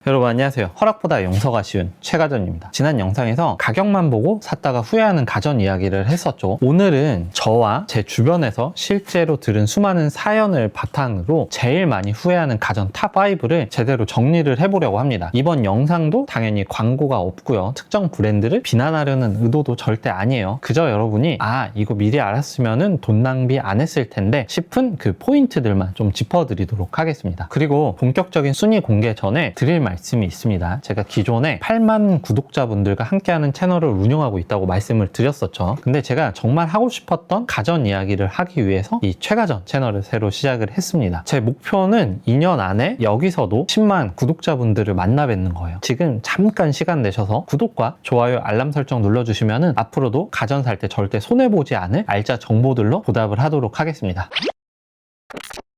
여러분 안녕하세요. 허락보다 용서가 쉬운 최가전입니다. 지난 영상에서 가격만 보고 샀다가 후회하는 가전 이야기를 했었죠. 오늘은 저와 제 주변에서 실제로 들은 수많은 사연을 바탕으로 제일 많이 후회하는 가전 탑5를 제대로 정리를 해보려고 합니다. 이번 영상도 당연히 광고가 없고요. 특정 브랜드를 비난하려는 의도도 절대 아니에요. 그저 여러분이 이거 미리 알았으면 돈 낭비 안 했을 텐데 싶은 그 포인트들만 좀 짚어드리도록 하겠습니다. 그리고 본격적인 순위 공개 전에 드릴 말씀이 있습니다. 제가 기존에 8만 구독자분들과 함께하는 채널을 운영하고 있다고 말씀을 드렸었죠. 근데 제가 정말 하고 싶었던 가전 이야기를 하기 위해서 이 최가전 채널을 새로 시작을 했습니다. 제 목표는 2년 안에 여기서도 10만 구독자분들을 만나 뵙는 거예요. 지금 잠깐 시간 내셔서 구독과 좋아요, 알람 설정 눌러주시면 앞으로도 가전 살 때 절대 손해보지 않을 알짜 정보들로 보답을 하도록 하겠습니다.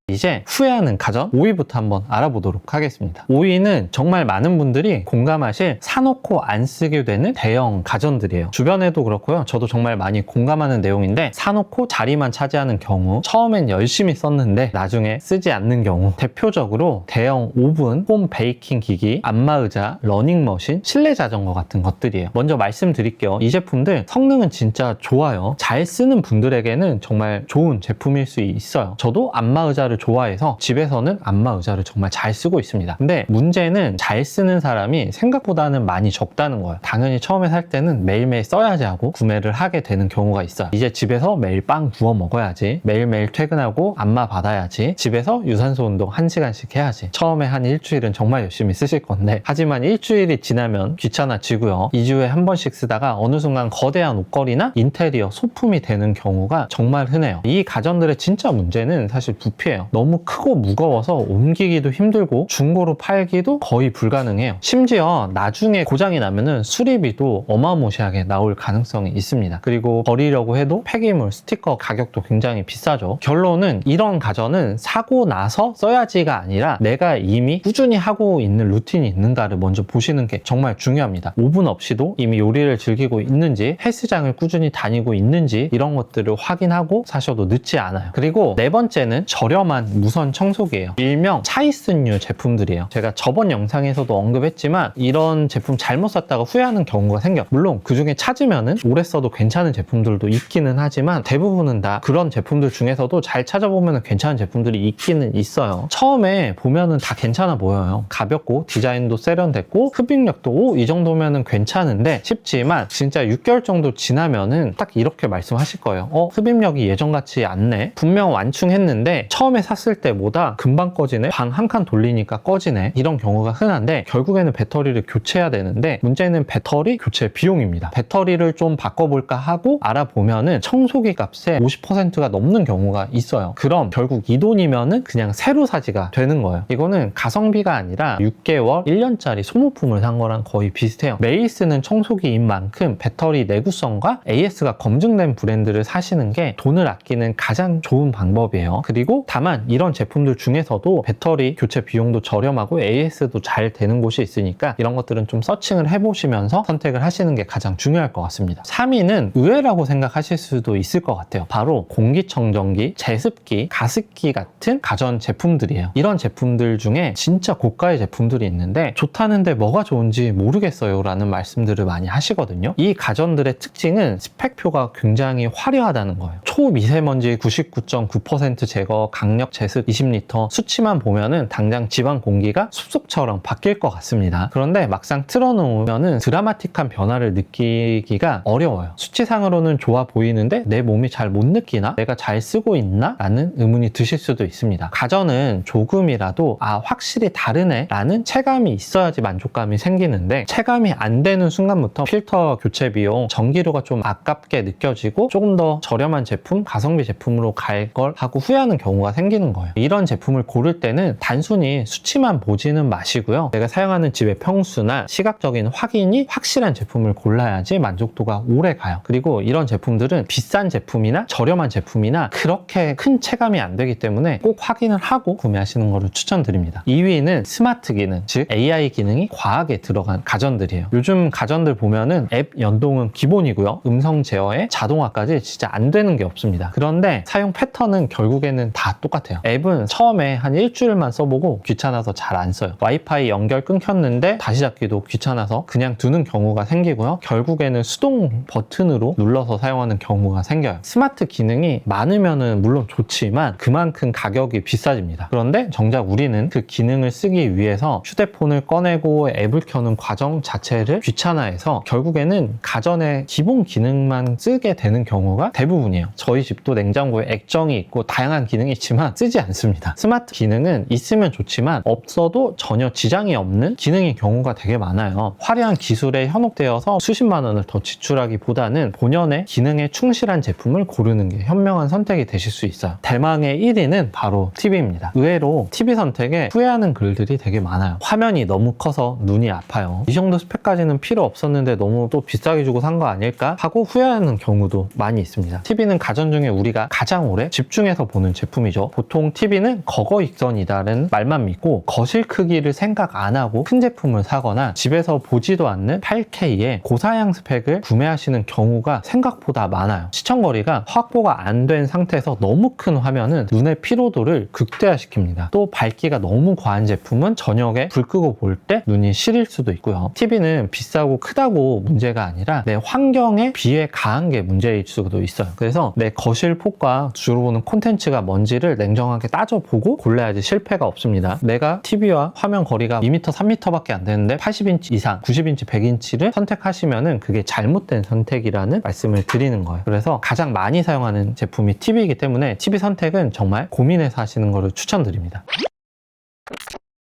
이제 후회하는 가전 5위부터 한번 알아보도록 하겠습니다. 5위는 정말 많은 분들이 공감하실 사놓고 안 쓰게 되는 대형 가전들이에요. 주변에도 그렇고요. 저도 정말 많이 공감하는 내용인데 사놓고 자리만 차지하는 경우, 처음엔 열심히 썼는데 나중에 쓰지 않는 경우, 대표적으로 대형 오븐, 홈 베이킹 기기, 안마의자, 러닝머신, 실내 자전거 같은 것들이에요. 먼저 말씀드릴게요. 이 제품들 성능은 진짜 좋아요. 잘 쓰는 분들에게는 정말 좋은 제품일 수 있어요. 저도 안마의자를 좋아해서 집에서는 안마의자를 정말 잘 쓰고 있습니다. 근데 문제는 잘 쓰는 사람이 생각보다는 많이 적다는 거예요. 당연히 처음에 살 때는 매일매일 써야지 하고 구매를 하게 되는 경우가 있어요. 이제 집에서 매일 빵 구워 먹어야지, 매일매일 퇴근하고 안마 받아야지, 집에서 유산소 운동 1시간씩 해야지. 처음에 한 일주일은 정말 열심히 쓰실 건데, 하지만 일주일이 지나면 귀찮아지고요. 2주에 한 번씩 쓰다가 어느 순간 거대한 옷걸이나 인테리어, 소품이 되는 경우가 정말 흔해요. 이 가전들의 진짜 문제는 사실 부피예요. 너무 크고 무거워서 옮기기도 힘들고 중고로 팔기도 거의 불가능해요. 심지어 나중에 고장이 나면은 수리비도 어마무시하게 나올 가능성이 있습니다. 그리고 버리려고 해도 폐기물, 스티커 가격도 굉장히 비싸죠. 결론은 이런 가전은 사고 나서 써야지가 아니라 내가 이미 꾸준히 하고 있는 루틴이 있는가를 먼저 보시는 게 정말 중요합니다. 오븐 없이도 이미 요리를 즐기고 있는지, 헬스장을 꾸준히 다니고 있는지 이런 것들을 확인하고 사셔도 늦지 않아요. 그리고 네 번째는 저렴한 무선 청소기예요. 일명 차이슨류 제품들이에요. 제가 저번 영상에서도 언급했지만 이런 제품 잘못 샀다가 후회하는 경우가 생겨요. 물론 그 중에 찾으면은 오래 써도 괜찮은 제품들도 있기는 하지만 대부분은 다 그런 제품들 중에서도 잘 찾아보면 괜찮은 제품들이 있기는 있어요. 처음에 보면은 다 괜찮아 보여요. 가볍고 디자인도 세련됐고 흡입력도 이 정도면은 괜찮은데 싶지만 진짜 6개월 정도 지나면은 딱 이렇게 말씀하실 거예요. 흡입력이 예전 같지 않네. 분명 완충했는데 처음에 샀을 때보다 금방 꺼지네, 방 한 칸 돌리니까 꺼지네, 이런 경우가 흔한데 결국에는 배터리를 교체해야 되는데 문제는 배터리 교체 비용입니다. 배터리를 좀 바꿔볼까 하고 알아보면은 청소기 값에 50%가 넘는 경우가 있어요. 그럼 결국 이 돈이면은 그냥 새로 사지가 되는 거예요. 이거는 가성비가 아니라 6개월, 1년짜리 소모품을 산 거랑 거의 비슷해요. 매일 쓰는 청소기인 만큼 배터리 내구성과 AS가 검증된 브랜드를 사시는 게 돈을 아끼는 가장 좋은 방법이에요. 그리고 다만 이런 제품들 중에서도 배터리 교체 비용도 저렴하고 AS도 잘 되는 곳이 있으니까 이런 것들은 좀 서칭을 해보시면서 선택을 하시는 게 가장 중요할 것 같습니다. 3위는 의외라고 생각하실 수도 있을 것 같아요. 바로 공기청정기, 제습기, 가습기 같은 가전 제품들이에요. 이런 제품들 중에 진짜 고가의 제품들이 있는데 좋다는데 뭐가 좋은지 모르겠어요 라는 말씀들을 많이 하시거든요. 이 가전들의 특징은 스펙표가 굉장히 화려하다는 거예요. 초미세먼지 99.9% 제거, 강력 제습 20리터, 수치만 보면은 당장 집안 공기가 숲속처럼 바뀔 것 같습니다. 그런데 막상 틀어놓으면은 드라마틱한 변화를 느끼기가 어려워요. 수치상으로는 좋아 보이는데 내 몸이 잘 못 느끼나? 내가 잘 쓰고 있나? 라는 의문이 드실 수도 있습니다. 가전은 조금이라도 확실히 다르네 라는 체감이 있어야지 만족감이 생기는데, 체감이 안 되는 순간부터 필터 교체 비용, 전기료가 좀 아깝게 느껴지고 조금 더 저렴한 제품, 가성비 제품으로 갈 걸 하고 후회하는 경우가 생기는 거예요. 이런 제품을 고를 때는 단순히 수치만 보지는 마시고요. 내가 사용하는 집의 평수나 시각적인 확인이 확실한 제품을 골라야지 만족도가 오래 가요. 그리고 이런 제품들은 비싼 제품이나 저렴한 제품이나 그렇게 큰 체감이 안 되기 때문에 꼭 확인을 하고 구매하시는 것을 추천드립니다. 2위는 스마트 기능, 즉 AI 기능이 과하게 들어간 가전들이에요. 요즘 가전들 보면은 앱 연동은 기본이고요. 음성 제어에 자동화까지 진짜 안 되는 게 없습니다. 그런데 사용 패턴은 결국에는 다 똑같아요. 똑같아요. 앱은 처음에 한 일주일만 써보고 귀찮아서 잘 안 써요. 와이파이 연결 끊겼는데 다시 잡기도 귀찮아서 그냥 두는 경우가 생기고요. 결국에는 수동 버튼으로 눌러서 사용하는 경우가 생겨요. 스마트 기능이 많으면은 물론 좋지만 그만큼 가격이 비싸집니다. 그런데 정작 우리는 그 기능을 쓰기 위해서 휴대폰을 꺼내고 앱을 켜는 과정 자체를 귀찮아해서 결국에는 가전의 기본 기능만 쓰게 되는 경우가 대부분이에요. 저희 집도 냉장고에 액정이 있고 다양한 기능이 있지만 쓰지 않습니다. 스마트 기능은 있으면 좋지만 없어도 전혀 지장이 없는 기능인 경우가 되게 많아요. 화려한 기술에 현혹되어서 수십만 원을 더 지출하기보다는 본연의 기능에 충실한 제품을 고르는 게 현명한 선택이 되실 수 있어요. 대망의 1위는 바로 TV입니다. 의외로 TV 선택에 후회하는 글들이 되게 많아요. 화면이 너무 커서 눈이 아파요. 이 정도 스펙까지는 필요 없었는데 너무 또 비싸게 주고 산 거 아닐까 하고 후회하는 경우도 많이 있습니다. TV는 가전 중에 우리가 가장 오래 집중해서 보는 제품이죠. 보통 TV는 거거익선이다라는 말만 믿고 거실 크기를 생각 안 하고 큰 제품을 사거나 집에서 보지도 않는 8K의 고사양 스펙을 구매하시는 경우가 생각보다 많아요. 시청거리가 확보가 안 된 상태에서 너무 큰 화면은 눈의 피로도를 극대화시킵니다. 또 밝기가 너무 과한 제품은 저녁에 불 끄고 볼 때 눈이 시릴 수도 있고요. TV는 비싸고 크다고 문제가 아니라 내 환경에 비해 가한 게 문제일 수도 있어요. 그래서 내 거실 폭과 주로 보는 콘텐츠가 뭔지를 냉정하게 따져보고 골라야지 실패가 없습니다. 내가 TV와 화면 거리가 2m, 3m밖에 안 되는데 80인치 이상, 90인치, 100인치를 선택하시면은 그게 잘못된 선택이라는 말씀을 드리는 거예요. 그래서 가장 많이 사용하는 제품이 TV이기 때문에 TV 선택은 정말 고민해서 하시는 것을 추천드립니다.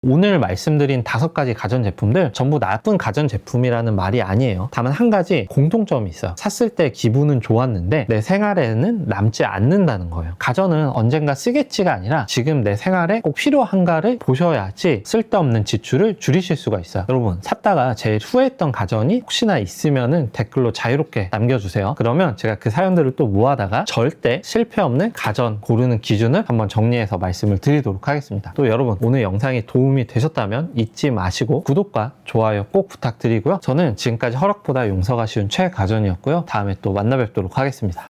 오늘 말씀드린 5가지 가전제품들 전부 나쁜 가전제품이라는 말이 아니에요. 다만 한 가지 공통점이 있어요. 샀을 때 기분은 좋았는데 내 생활에는 남지 않는다는 거예요. 가전은 언젠가 쓰겠지가 아니라 지금 내 생활에 꼭 필요한가를 보셔야지 쓸데없는 지출을 줄이실 수가 있어요. 여러분, 샀다가 제일 후회했던 가전이 혹시나 있으면은 댓글로 자유롭게 남겨주세요. 그러면 제가 그 사연들을 또 모아다가 절대 실패 없는 가전 고르는 기준을 한번 정리해서 말씀을 드리도록 하겠습니다. 또 여러분, 오늘 영상이 도움이 되셨다면 잊지 마시고 구독과 좋아요 꼭 부탁드리고요. 저는 지금까지 허락보다 용서가 쉬운 최가전이었고요. 다음에 또 만나 뵙도록 하겠습니다.